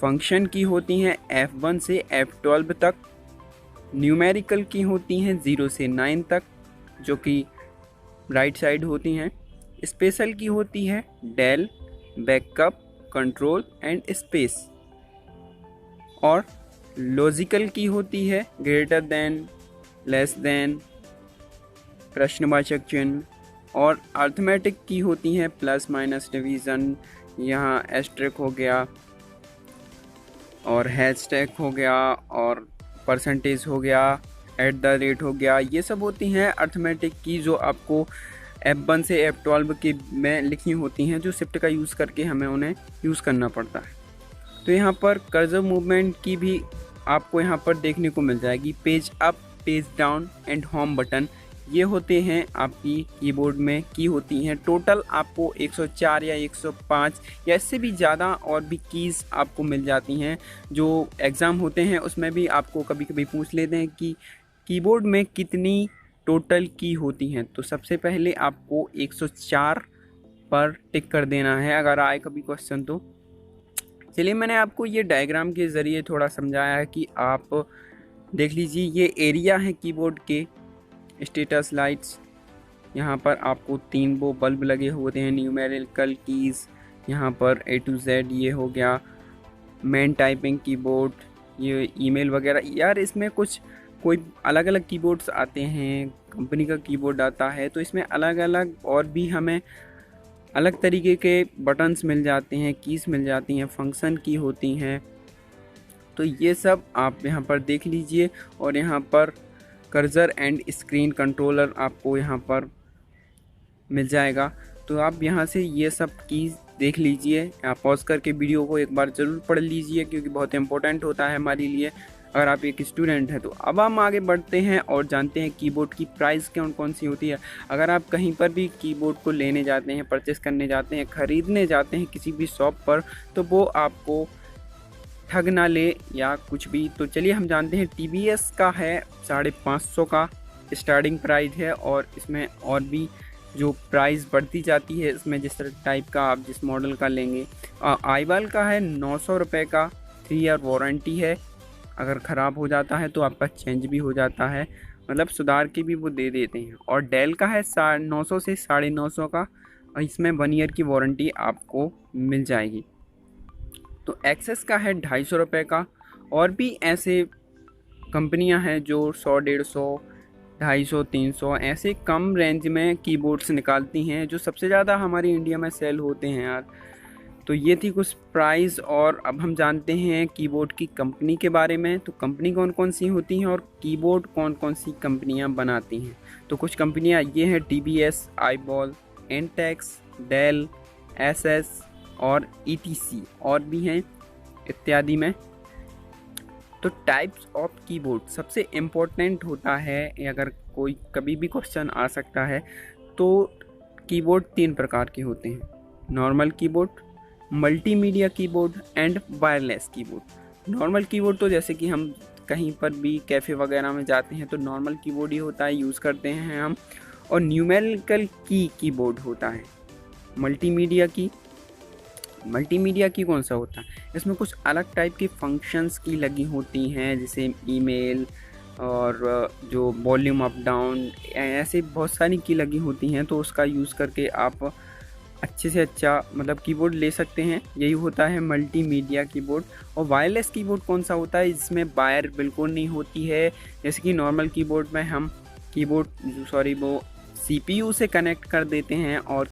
Function की होती हैं F1 से F12 तक, न्यूमेरिकल की होती हैं 0 से 9 तक जो कि राइट साइड होती हैं, स्पेशल की होती है del, backup, control and space, और लॉजिकल की होती है ग्रेटर देन, लेस देन, प्रश्नवाचक चिन्ह, और अर्थमेटिक की होती हैं प्लस माइनस डिवीज़न, यहाँ एस्ट्रिक हो गया और हैशटैग हो गया और परसेंटेज हो गया, एट द रेट हो गया। ये सब होती हैं अर्थमेटिक की जो आपको F1 से F12 के में लिखी होती हैं, जो शिफ्ट का यूज़ करके हमें उन्हें यूज़ करना पड़ता है। तो यहाँ पर कर्सर मूवमेंट की भी आपको यहाँ पर देखने को मिल जाएगी। Page up, page down and home button, ये होते हैं आपकी कीबोर्ड में की होती हैं। टोटल आपको 104 या 105 या इससे भी ज़्यादा और भी कीज़ आपको मिल जाती हैं। जो एग्ज़ाम होते हैं उसमें भी आपको कभी कभी पूछ लेते हैं कि कीबोर्ड में कितनी टोटल की होती हैं। तो सबसे पहले आपको 104 पर टिक कर देना है अगर आए कभी क्वेश्चन तो। चलिए मैंने आपको ये डायग्राम के ज़रिए थोड़ा समझाया है कि आप देख लीजिए, ये एरिया है कीबोर्ड के। स्टेटस लाइट्स, यहाँ पर आपको 3 वो बल्ब लगे होते हैं, न्यूमेरिकल कीज़, यहाँ पर A to Z ये हो गया, मेन टाइपिंग कीबोर्ड, ये ईमेल वगैरह। यार इसमें कुछ कोई अलग अलग कीबोर्ड्स आते हैं, कंपनी का कीबोर्ड आता है, तो इसमें अलग अलग और भी हमें अलग तरीके के बटन्स मिल जाते हैं, कीज़ मिल जाती हैं, फंक्शन की होती हैं। तो ये सब आप यहाँ पर देख लीजिए। और यहाँ पर कर्सर एंड स्क्रीन कंट्रोलर आपको यहाँ पर मिल जाएगा। तो आप यहाँ से ये सब कीज़ देख लीजिए। आप पॉज करके वीडियो को एक बार ज़रूर पढ़ लीजिए क्योंकि बहुत इंपॉर्टेंट होता है हमारे लिए अगर आप एक स्टूडेंट हैं तो। अब हम आगे बढ़ते हैं और जानते हैं कीबोर्ड की प्राइस कौन कौन सी होती है। अगर आप कहीं पर भी कीबोर्ड को लेने जाते हैं, परचेस करने जाते हैं, ख़रीदने जाते हैं किसी भी शॉप पर, तो वो आपको ठग ना ले या कुछ भी। तो चलिए हम जानते हैं। TBS का है 550 का स्टार्टिंग प्राइस है, और इसमें और भी जो प्राइस बढ़ती जाती है इसमें जिस टाइप का आप जिस मॉडल का लेंगे। आईवाल का है 900 रुपये का, 3 ईयर वारंटी है। अगर ख़राब हो जाता है तो आपका चेंज भी हो जाता है, मतलब सुधार के भी वो दे देते हैं। और डेल का है 900 से 950 का, और इसमें 1 ईयर की वारंटी आपको मिल जाएगी। तो एक्सेस का है 250 रुपये का। और भी ऐसे कंपनियां हैं जो 100, 150, 250, 300 ऐसे कम रेंज में कीबोर्ड्स निकालती हैं जो सबसे ज़्यादा हमारी इंडिया में सेल होते हैं यार। तो ये थी कुछ प्राइस। और अब हम जानते हैं कीबोर्ड की कंपनी के बारे में। तो कंपनी कौन कौन सी होती हैं और कीबोर्ड कौन कौन सी कंपनियां बनाती हैं। तो कुछ कंपनियां ये हैं TBS, iBall, Intex, Dell, SS और ETC और भी हैं इत्यादि में। तो टाइप्स ऑफ कीबोर्ड सबसे इम्पोर्टेंट होता है, अगर कोई कभी भी क्वेश्चन आ सकता है। तो कीबोर्ड 3 प्रकार के होते हैं: normal keyboard, multimedia keyboard and wireless keyboard. Normal keyboard तो जैसे कि हम कहीं पर भी कैफ़े वगैरह में जाते हैं तो नॉर्मल कीबोर्ड ही होता है, यूज़ करते हैं हम। और न्यूमेरिकल कीबोर्ड होता है। मल्टीमीडिया की कौन सा होता है, इसमें कुछ अलग टाइप के फंक्शंस की लगी होती हैं, जैसे ईमेल और जो वॉल्यूम अप डाउन, ऐसे बहुत सारी की लगी होती हैं। तो उसका यूज़ करके आप अच्छे से अच्छा मतलब कीबोर्ड ले सकते हैं। यही होता है मल्टीमीडिया कीबोर्ड। और वायरलेस कीबोर्ड कौन सा होता है, जिसमें वायर बिल्कुल नहीं होती है। जैसे कि नॉर्मल कीबोर्ड में हम वो CPU से कनेक्ट कर देते हैं और